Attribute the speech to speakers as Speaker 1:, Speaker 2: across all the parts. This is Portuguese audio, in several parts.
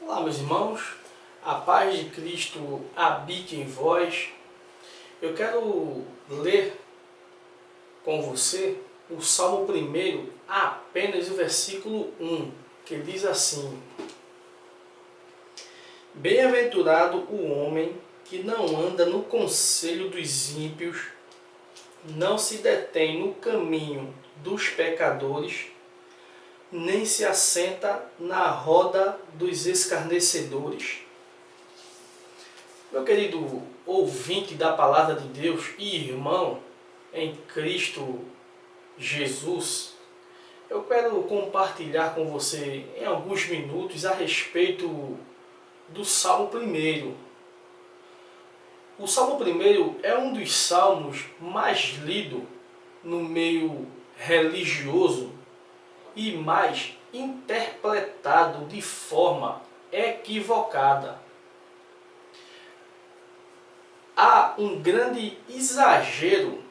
Speaker 1: Olá, meus irmãos, a paz de Cristo habite em vós. Eu quero ler com você o Salmo 1, apenas o versículo 1, que diz assim: Bem-aventurado o homem que não anda no conselho dos ímpios, não se detém no caminho dos pecadores, nem se assenta na roda dos escarnecedores. Meu querido ouvinte da Palavra de Deus e irmão em Cristo Jesus, eu quero compartilhar com você em alguns minutos a respeito do Salmo 1. O Salmo 1 é um dos salmos mais lido no meio religioso e mais interpretado de forma equivocada. Há um grande exagero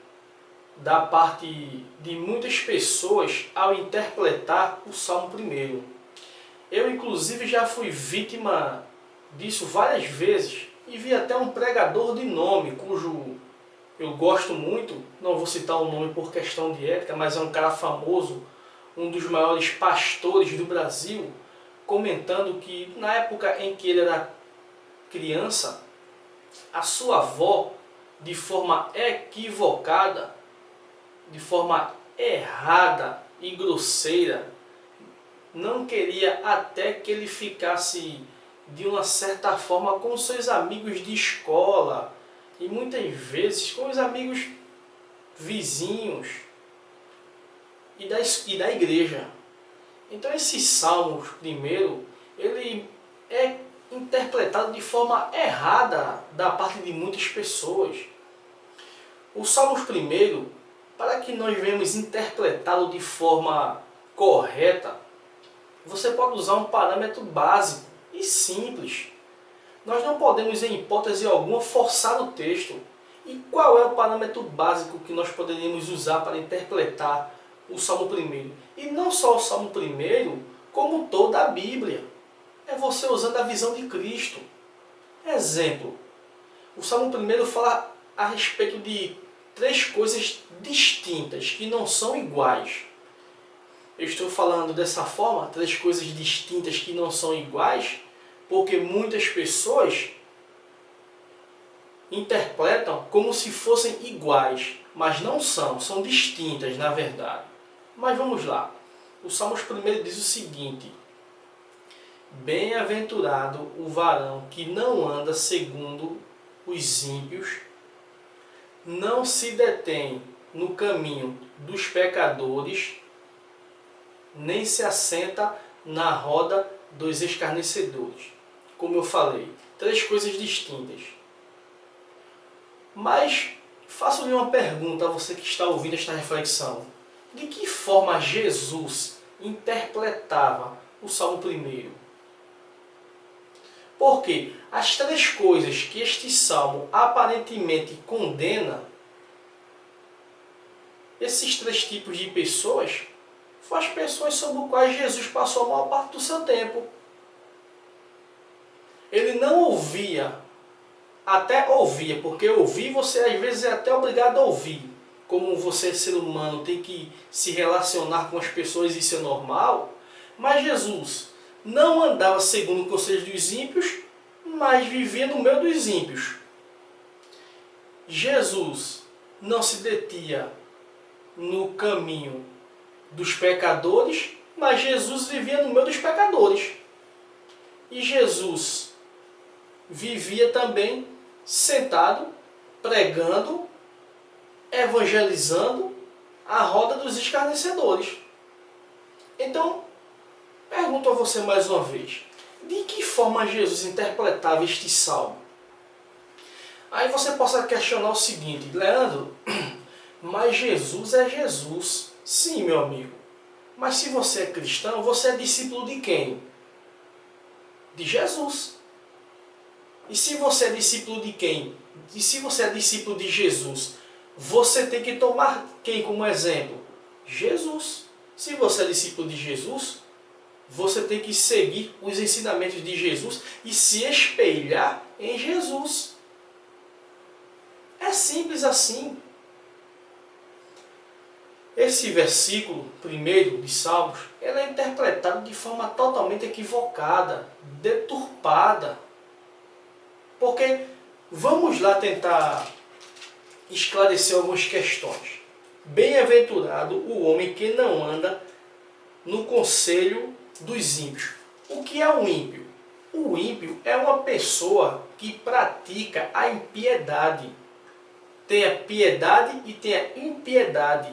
Speaker 1: da parte de muitas pessoas ao interpretar o Salmo 1. Eu, inclusive, já fui vítima disso várias vezes e vi até um pregador de nome, cujo eu gosto muito, não vou citar o nome por questão de ética, mas é um cara famoso, um dos maiores pastores do Brasil, comentando que na época em que ele era criança, a sua avó, de forma equivocada, de forma errada e grosseira, não queria até que ele ficasse de uma certa forma com seus amigos de escola e muitas vezes com os amigos vizinhos e da igreja. Então esse Salmo 1, ele é interpretado de forma errada da parte de muitas pessoas. O Salmo 1, para que nós venhamos interpretá-lo de forma correta, você pode usar um parâmetro básico e simples. Nós não podemos, em hipótese alguma, forçar o texto. E qual é o parâmetro básico que nós poderíamos usar para interpretar o Salmo 1? E não só o Salmo 1, como toda a Bíblia. É você usando a visão de Cristo. Exemplo, o Salmo 1 fala a respeito de 3 coisas distintas, que não são iguais. Eu estou falando dessa forma, 3 coisas distintas que não são iguais, porque muitas pessoas interpretam como se fossem iguais, mas não são, são distintas na verdade. Mas vamos lá. O Salmos 1 diz o seguinte: Bem-aventurado o varão que não anda segundo os ímpios, não se detém no caminho dos pecadores, nem se assenta na roda dos escarnecedores. Como eu falei, 3 coisas distintas. Mas faço-lhe uma pergunta a você que está ouvindo esta reflexão. De que forma Jesus interpretava o Salmo 1? Porque as 3 coisas que este salmo aparentemente condena, esses 3 tipos de pessoas, foram as pessoas sobre as quais Jesus passou a maior parte do seu tempo. Ele não ouvia, até ouvia, porque ouvir você às vezes é até obrigado a ouvir. Como você, ser humano, tem que se relacionar com as pessoas, isso é normal. Mas Jesus não andava segundo o conselho dos ímpios, mas vivia no meio dos ímpios. Jesus não se detinha no caminho dos pecadores, mas Jesus vivia no meio dos pecadores. E Jesus vivia também sentado, pregando, evangelizando a roda dos escarnecedores. Então, pergunto a você mais uma vez, de que forma Jesus interpretava este salmo? Aí você possa questionar o seguinte: Leandro, mas Jesus é Jesus. Sim, meu amigo. Mas se você é cristão, você é discípulo de quem? De Jesus. E se você é discípulo de quem? E se você é discípulo de Jesus, você tem que tomar quem como exemplo? Jesus. Se você é discípulo de Jesus, você tem que seguir os ensinamentos de Jesus e se espelhar em Jesus. É simples assim. Esse versículo primeiro de Salmos, ele é interpretado de forma totalmente equivocada, deturpada. Porque vamos lá tentar esclarecer algumas questões. Bem-aventurado o homem que não anda no conselho dos ímpios. O que é um ímpio? O ímpio é uma pessoa que pratica a impiedade. Tem a piedade e tem a impiedade.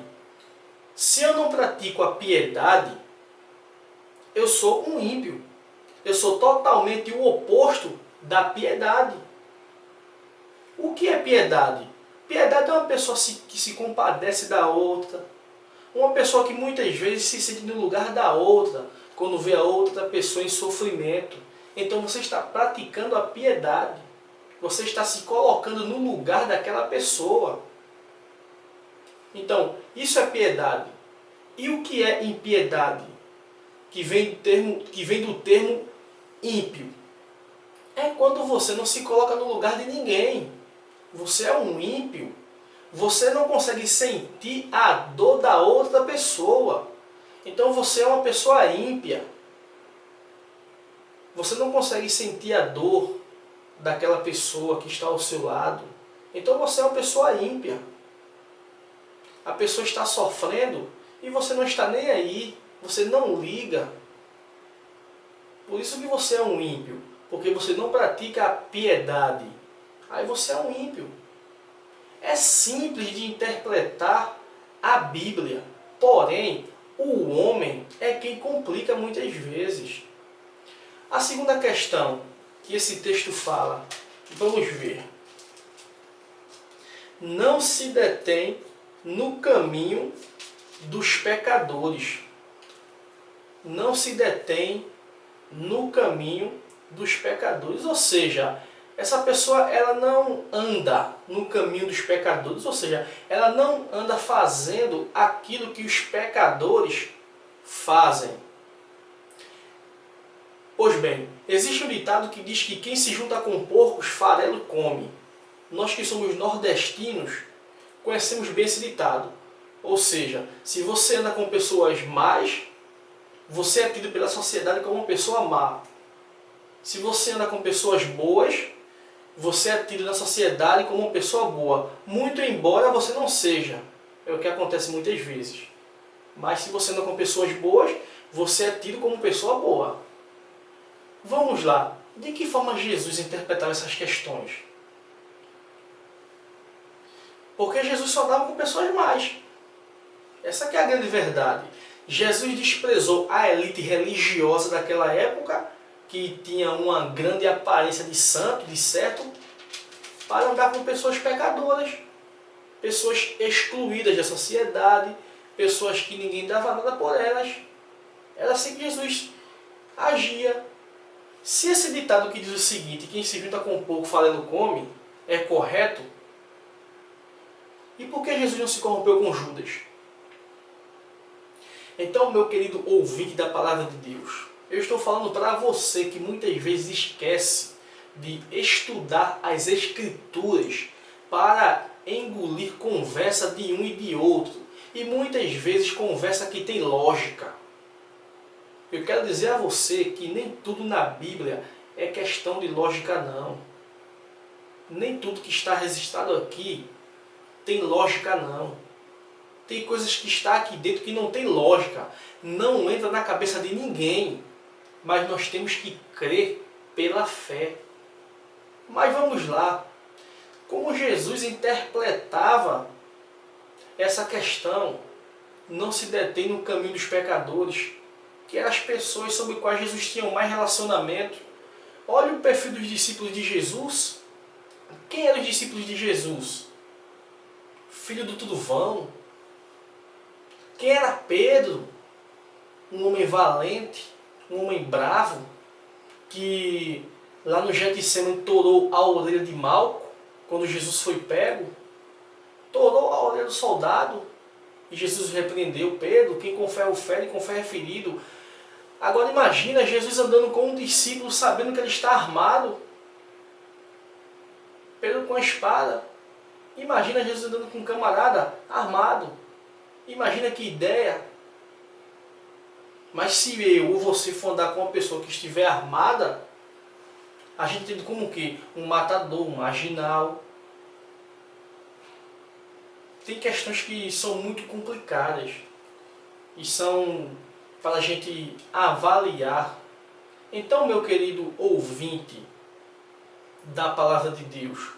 Speaker 1: Se eu não pratico a piedade, eu sou um ímpio. Eu sou totalmente o oposto da piedade. O que é piedade? Piedade é uma pessoa que se compadece da outra. Uma pessoa que muitas vezes se sente no lugar da outra, quando vê a outra pessoa em sofrimento. Então você está praticando a piedade. Você está se colocando no lugar daquela pessoa. Então, isso é piedade. E o que é impiedade? Que vem do termo ímpio. É quando você não se coloca no lugar de ninguém. Você é um ímpio. Você não consegue sentir a dor da outra pessoa. Então você é uma pessoa ímpia. Você não consegue sentir a dor daquela pessoa que está ao seu lado. Então você é uma pessoa ímpia. A pessoa está sofrendo e você não está nem aí. Você não liga. Por isso que você é um ímpio. Porque você não pratica a piedade. Aí você é um ímpio. É simples de interpretar a Bíblia. Porém, o homem é quem complica muitas vezes. A segunda questão que esse texto fala, vamos ver. Não se detém no caminho dos pecadores. Não se detém no caminho dos pecadores. Ou seja, essa pessoa ela não anda no caminho dos pecadores. Ou seja, ela não anda fazendo aquilo que os pecadores fazem. Pois bem, existe um ditado que diz que quem se junta com porcos, farelo come. Nós que somos nordestinos, conhecemos bem esse ditado. Ou seja, se você anda com pessoas más, você é tido pela sociedade como uma pessoa má. Se você anda com pessoas boas, você é tido na sociedade como uma pessoa boa. Muito embora você não seja. É o que acontece muitas vezes. Mas se você anda com pessoas boas, você é tido como pessoa boa. Vamos lá. De que forma Jesus interpretava essas questões? Porque Jesus só andava com pessoas más. Essa que é a grande verdade. Jesus desprezou a elite religiosa daquela época, que tinha uma grande aparência de santo, de certo, para andar com pessoas pecadoras, pessoas excluídas da sociedade, pessoas que ninguém dava nada por elas. Era assim que Jesus agia. Se esse ditado que diz o seguinte, quem se junta com pouco, farelo come, é correto, e por que Jesus não se corrompeu com Judas? Então, meu querido ouvinte da palavra de Deus, eu estou falando para você que muitas vezes esquece de estudar as Escrituras para engolir conversa de um e de outro. E muitas vezes conversa que tem lógica. Eu quero dizer a você que nem tudo na Bíblia é questão de lógica, não. Nem tudo que está registrado aqui tem lógica, não. Tem coisas que está aqui dentro que não tem lógica. Não entra na cabeça de ninguém. Mas nós temos que crer pela fé. Mas vamos lá. Como Jesus interpretava essa questão, não se detém no caminho dos pecadores, que eram as pessoas sobre as quais Jesus tinha mais relacionamento. Olha o perfil dos discípulos de Jesus. Quem eram os discípulos de Jesus? Filho do Tuduvão. Quem era Pedro? Um homem valente, um homem bravo, que lá no Getsemane torou a orelha de Malco, quando Jesus foi pego. Torou a orelha do soldado. E Jesus repreendeu Pedro, quem com fé o fere, com fé é ferido. Agora imagina Jesus andando com um discípulo sabendo que ele está armado com a espada. Imagina Jesus andando com um camarada armado. Imagina que ideia. Mas se eu ou você for andar com uma pessoa que estiver armada, a gente tem como o quê? Um matador, um marginal. Tem questões que são muito complicadas e são para a gente avaliar. Então, meu querido ouvinte da palavra de Deus,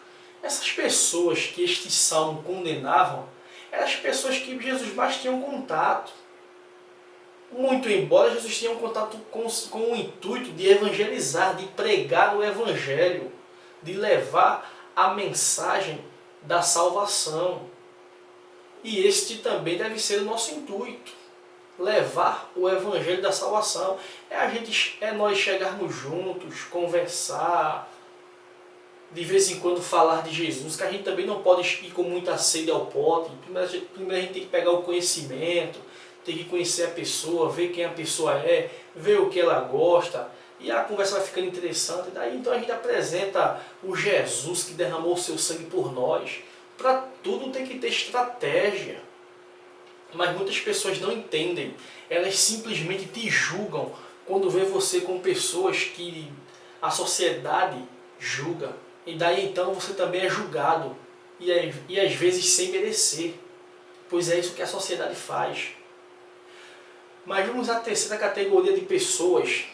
Speaker 1: essas pessoas que este salmo condenavam eram as pessoas que Jesus mais tinha contato. Muito embora Jesus tinha um contato com o intuito de evangelizar, de pregar o evangelho, de levar a mensagem da salvação. E este também deve ser o nosso intuito, levar o evangelho da salvação. É nós chegarmos juntos, conversar, de vez em quando falar de Jesus, que a gente também não pode ir com muita sede ao pote. Primeiro a gente tem que pegar o conhecimento, tem que conhecer a pessoa, ver quem a pessoa é, ver o que ela gosta, e a conversa vai ficando interessante. Daí então a gente apresenta o Jesus que derramou o seu sangue por nós. Para tudo tem que ter estratégia. Mas muitas pessoas não entendem. Elas simplesmente te julgam quando vê você com pessoas que a sociedade julga. E daí então você também é julgado. E às vezes sem merecer. Pois é isso que a sociedade faz. Mas vamos à terceira categoria de pessoas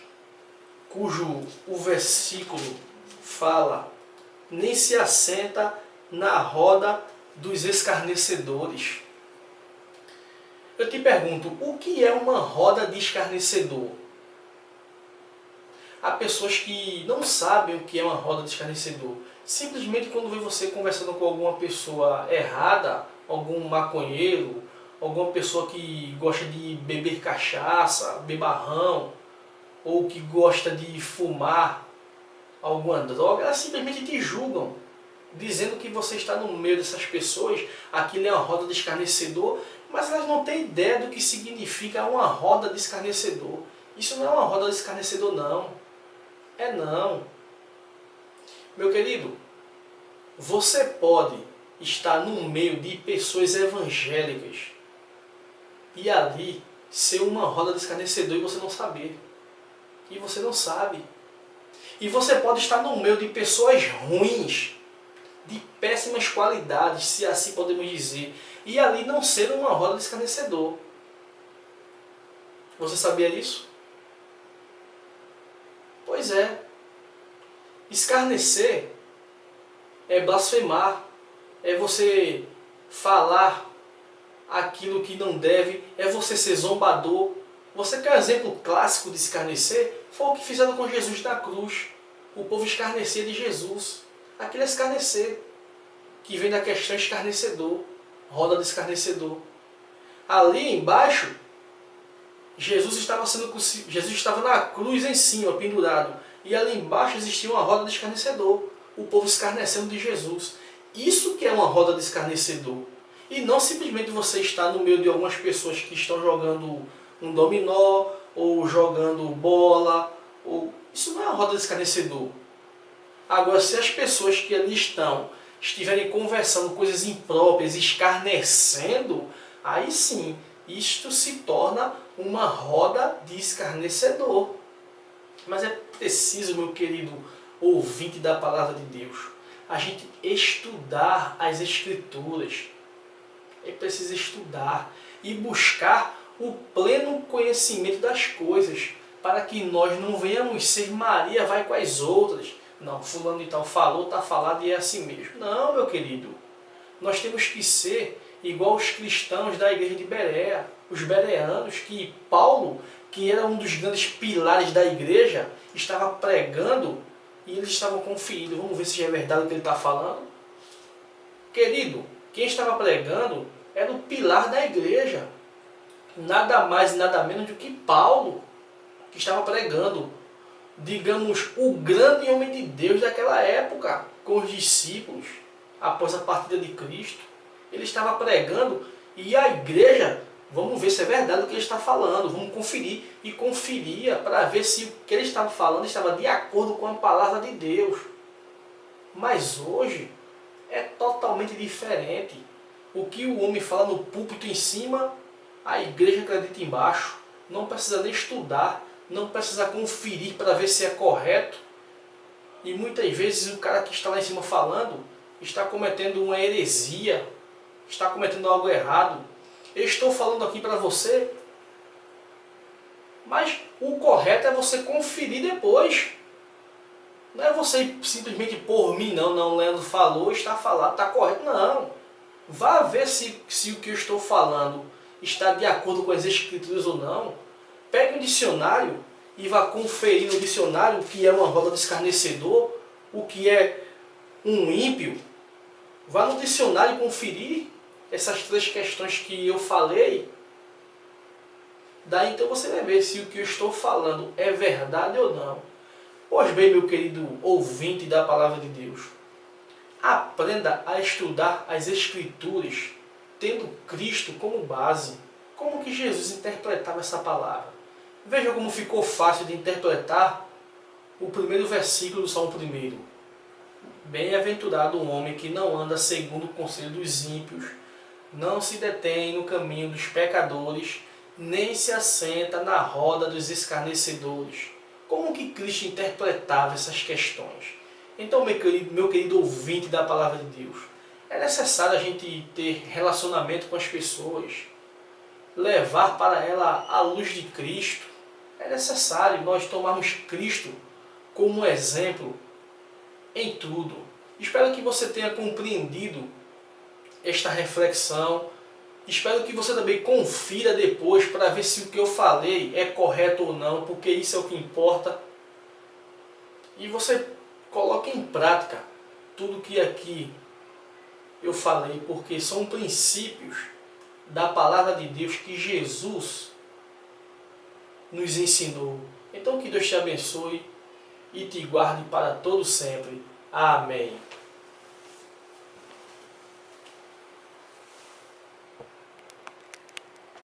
Speaker 1: cujo o versículo fala: nem se assenta na roda dos escarnecedores. Eu te pergunto, o que é uma roda de escarnecedor? Há pessoas que não sabem o que é uma roda de escarnecedor. Simplesmente quando vê você conversando com alguma pessoa errada, algum maconheiro, alguma pessoa que gosta de beber cachaça, bebarrão, ou que gosta de fumar alguma droga, elas simplesmente te julgam, dizendo que você está no meio dessas pessoas, aquilo é uma roda de escarnecedor, mas elas não têm ideia do que significa uma roda de escarnecedor. Isso não é uma roda de escarnecedor, não. É não. Meu querido, você pode estar no meio de pessoas evangélicas e ali ser uma roda de escarnecedor e você não saber. E você não sabe. E você pode estar no meio de pessoas ruins, de péssimas qualidades, se assim podemos dizer, e ali não ser uma roda de escarnecedor. Você sabia disso? Pois é. Escarnecer é blasfemar, é você falar aquilo que não deve, é você ser zombador. Você quer um exemplo clássico de escarnecer? Foi o que fizeram com Jesus na cruz. O povo escarnecia de Jesus. Aquilo é escarnecer, que vem da questão escarnecedor, roda de escarnecedor. Ali embaixo, Jesus estava na cruz em cima, pendurado. E ali embaixo existia uma roda de escarnecedor. O povo escarnecendo de Jesus. Isso que é uma roda de escarnecedor. E não simplesmente você estar no meio de algumas pessoas que estão jogando um dominó, ou jogando bola. Isso não é uma roda de escarnecedor. Agora, se as pessoas que ali estiverem conversando coisas impróprias, escarnecendo, aí sim, isto se torna uma roda de escarnecedor. Mas é preciso, meu querido ouvinte da palavra de Deus, a gente estudar as Escrituras. É preciso estudar e buscar o pleno conhecimento das coisas, para que nós não venhamos ser Maria vai com as outras. Não, fulano de tal falou, está falado e é assim mesmo. Não, meu querido. Nós temos que ser igual os cristãos da igreja de Berea, os bereanos, que Paulo, que era um dos grandes pilares da igreja, estava pregando e eles estavam conferindo. Vamos ver se é verdade o que ele está falando. Querido, quem estava pregando era o pilar da igreja. Nada mais e nada menos do que Paulo, que estava pregando, digamos, o grande homem de Deus daquela época, com os discípulos, após a partida de Cristo. Ele estava pregando e a igreja Vamos ver se é verdade o que ele está falando, vamos conferir. E conferia para ver se o que ele estava falando estava de acordo com a palavra de Deus. Mas hoje é totalmente diferente. O que o homem fala no púlpito em cima, a igreja acredita embaixo. Não precisa nem estudar, não precisa conferir para ver se é correto. E muitas vezes o cara que está lá em cima falando está cometendo uma heresia, está cometendo algo errado. Eu estou falando aqui para você, mas o correto é você conferir depois. Não é você simplesmente por mim, não, Leandro falou, está falado, está correto. Não. Vá ver se o que eu estou falando está de acordo com as escrituras ou não. Pegue um dicionário e vá conferir no dicionário o que é uma roda de escarnecedor, o que é um ímpio. Vá no dicionário conferir essas três questões que eu falei. Daí então você vai ver se o que eu estou falando é verdade ou não. Pois bem, meu querido ouvinte da Palavra de Deus, aprenda a estudar as Escrituras, tendo Cristo como base. Como que Jesus interpretava essa palavra? Veja como ficou fácil de interpretar o primeiro versículo do Salmo 1. Bem-aventurado o homem que não anda segundo o conselho dos ímpios, não se detém no caminho dos pecadores, nem se assenta na roda dos escarnecedores. Como que Cristo interpretava essas questões? Então, meu querido ouvinte da Palavra de Deus, é necessário a gente ter relacionamento com as pessoas, levar para ela a luz de Cristo. É necessário nós tomarmos Cristo como exemplo em tudo. Espero que você tenha compreendido esta reflexão. Espero que você também confira depois para ver se o que eu falei é correto ou não, porque isso é o que importa. E você coloque em prática tudo que aqui eu falei, porque são princípios da palavra de Deus que Jesus nos ensinou. Então que Deus te abençoe e te guarde para todo sempre. Amém.